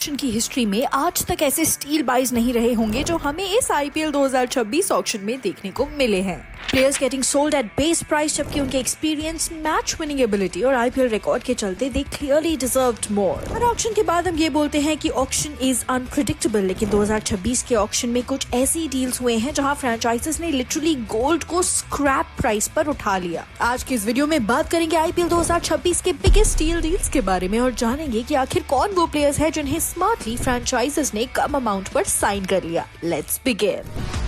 Auction की history में आज तक ऐसे स्टील बाइज नहीं रहे होंगे जो हमें इस आईपीएल 2026 ऑक्शन में देखने को मिले हैं। Players getting sold at base price, जबकि उनके एक्सपीरियंस, मैच विनिंग एबिलिटी और आईपीएल रिकॉर्ड के चलते they clearly deserved more. Her auction के बाद हम ये बोलते हैं कि ऑक्शन इज अनप्रिडिक्टेबल, लेकिन 2026 के ऑक्शन में कुछ ऐसी डील्स हुए हैं जहां फ्रेंचाइजेस ने लिटरली गोल्ड को स्क्रैप प्राइस पर उठा लिया। आज की इस वीडियो में बात करेंगे आईपीएल 2026 के बिगेस्ट स्टील डील्स के बारे में और जानेंगे कि आखिर कौन वो प्लेयर्स हैं जिन्हें स्मार्टली फ्रेंचाइजेस ने कम अमाउंट पर साइन कर लिया। Let's begin.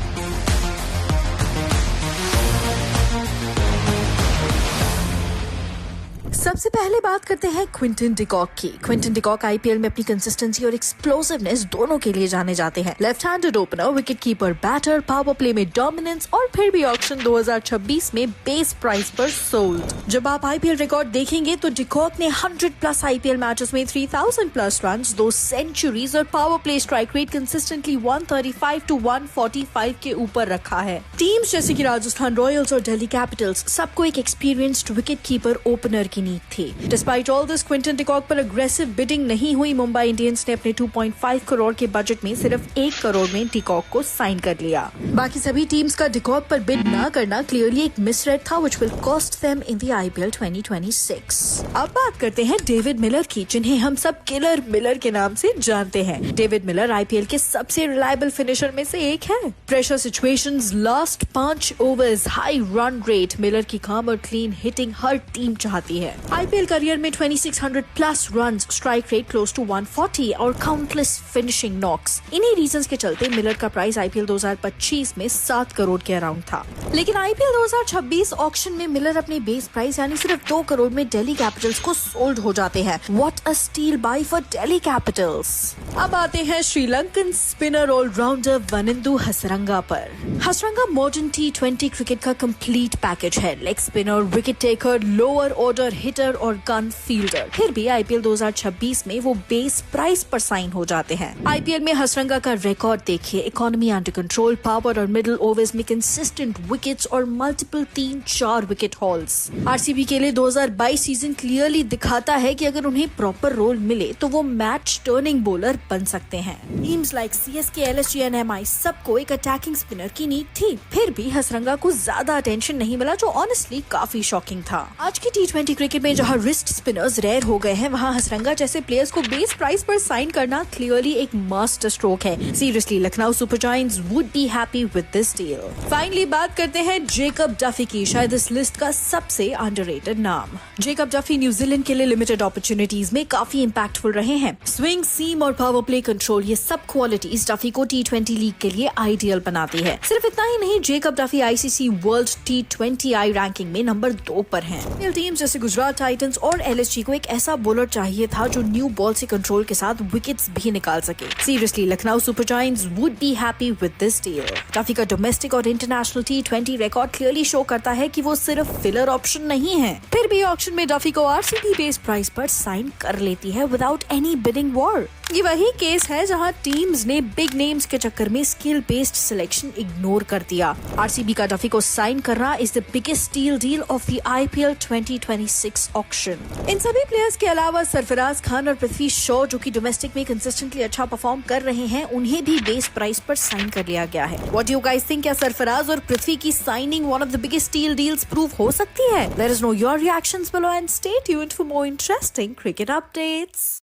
सबसे पहले बात करते हैं क्विंटन डिकॉक की। क्विंटन डिकॉक आईपीएल में अपनी कंसिस्टेंसी और एक्सप्लोसिवनेस दोनों के लिए जाने जाते हैं। Left handed opener, wicket keeper, batter, power play में डोमिनेंस और फिर भी ऑक्शन 2026 में बेस प्राइस पर सोल्ड। जब आप आईपीएल रिकॉर्ड देखेंगे तो डिकॉक ने 100+ आईपीएल मैचेस में 3000+ रन्स, 2 सेंचुरीज और power play strike rate consistently 135 to 145 के ऊपर रखा है। टीम्स जैसे कि राजस्थान रॉयल्स और दिल्ली कैपिटल्स सबको एक एक्सपीरियंस्ड विकेट कीपर ओपनर की नीड थी। Despite all this, Quinton de Kock पर अग्रेसिव बिडिंग नहीं हुई। मुंबई इंडियंस ने अपने 2.5 करोड़ के बजट में सिर्फ 1 करोड़ में डिकॉक को साइन कर लिया। बाकी सभी टीम्स का डिकॉक पर बिड न करना क्लियरली एक मिसरेड था, which will cost them in the IPL 2026। अब बात करते हैं डेविड मिलर की, जिन्हें हम सब किलर मिलर के नाम से जानते हैं। डेविड मिलर आईपीएल के सबसे रिलायबल फिनिशर में से एक है। Pressure situations, last 5 overs, high run rate, Miller की काम और क्लीन हिटिंग हर टीम चाहती है। आईपीएल करियर में 2600+ runs, strike rate close to 140 और काउंटलेस फिनिशिंग नॉक्स। इन्हीं रीजंस के चलते मिलर का प्राइस आईपीएल 2025 में 7 करोड़ के अराउंड था। लेकिन आईपीएल 2026 ऑक्शन में मिलर अपने बेस प्राइस यानी सिर्फ 2 करोड़ में दिल्ली कैपिटल्स को सोल्ड हो जाते हैं। What a steal buy for Delhi Capitals. अब आते हैं Sri Lankan spinner allrounder Wanindu Hasaranga पर। हसरंगा मॉडर्न T20 क्रिकेट का कंप्लीट पैकेज है। Leg spinner, wicket taker, lower order hitter और गन फील्डर। फिर भी आईपीएल 2026 में वो बेस प्राइस पर साइन हो जाते हैं। आईपीएल में हसरंगा का रिकॉर्ड देखिए, इकोनॉमी अंडर कंट्रोल, पावर और मिडिल ओवर्स में कंसिस्टेंट विकेट्स और मल्टीपल 3-4 विकेट हॉल्स। आरसीबी के लिए 2022 सीजन क्लियरली दिखाता है कि अगर उन्हें प्रॉपर रोल मिले तो वो मैच टर्निंग बॉलर बन सकते हैं। Teams like CSK, LSG and MI सबको एक अटैकिंग स्पिनर की नीड थी। फिर भी हसरंगा को ज्यादा अटेंशन नहीं मिला, जो ऑनेस्टली काफी शॉकिंग था। आज की T20 क्रिकेट में जहां रिस्ट स्पिनर्स रेयर हो गए हैं, वहां हसरंगा जैसे प्लेयर्स को बेस प्राइस पर साइन करना क्लियरली एक मास्टर स्ट्रोक है। Seriously, Lucknow super giants would be happy with this deal. Finally बात करते हैं जेकब डफी की, शायद इस लिस्ट का सबसे अंडररेटेड नाम। जेकब डफी न्यूजीलैंड के लिए लिमिटेड अपॉर्चुनिटीज में काफी इम्पैक्टफुल रहे हैं। स्विंग, सीम और पावर प्ले कंट्रोल, ये सब क्वालिटीज डफी को T20 लीग के लिए आइडियल बनाती है। सिर्फ इतना ही नहीं, Jacob Duffy ICC world T20I ranking में नंबर 2 पर हैं। टीम्स जैसे गुजरात टाइटंस और एलएसजी को एक ऐसा बॉलर चाहिए था जो न्यू बॉल से कंट्रोल के साथ विकेट्स भी निकाल सके। Seriously, Lucknow super giants would be happy with this deal. Duffy का डोमेस्टिक और international T20 record clearly show करता है कि वो सिर्फ फिलर ऑप्शन नहीं है। फिर भी ऑक्शन में डफी को आरसीबी बेस प्राइस पर साइन कर लेती है विदाउट एनी बिडिंग वॉर। ये वही केस है जहां टीम्स ने बिग नेम्स के चक्कर में स्किल बेस्ड सिलेक्शन इग्नोर कर दिया। आरसीबी का डफी को साइन करना is the biggest steal deal of the IPL 2026 auction. इन सभी प्लेयर्स के अलावा सरफराज खान और पृथ्वी शॉ, जो कि डोमेस्टिक में कंसिस्टेंटली अच्छा परफॉर्म कर रहे हैं, उन्हें भी बेस प्राइस पर साइन कर लिया गया है। What do you guys think, क्या सरफराज और पृथ्वी की signing one of the biggest steel deals prove हो सकती है? Let us know your reactions below and stay tuned for more interesting cricket updates.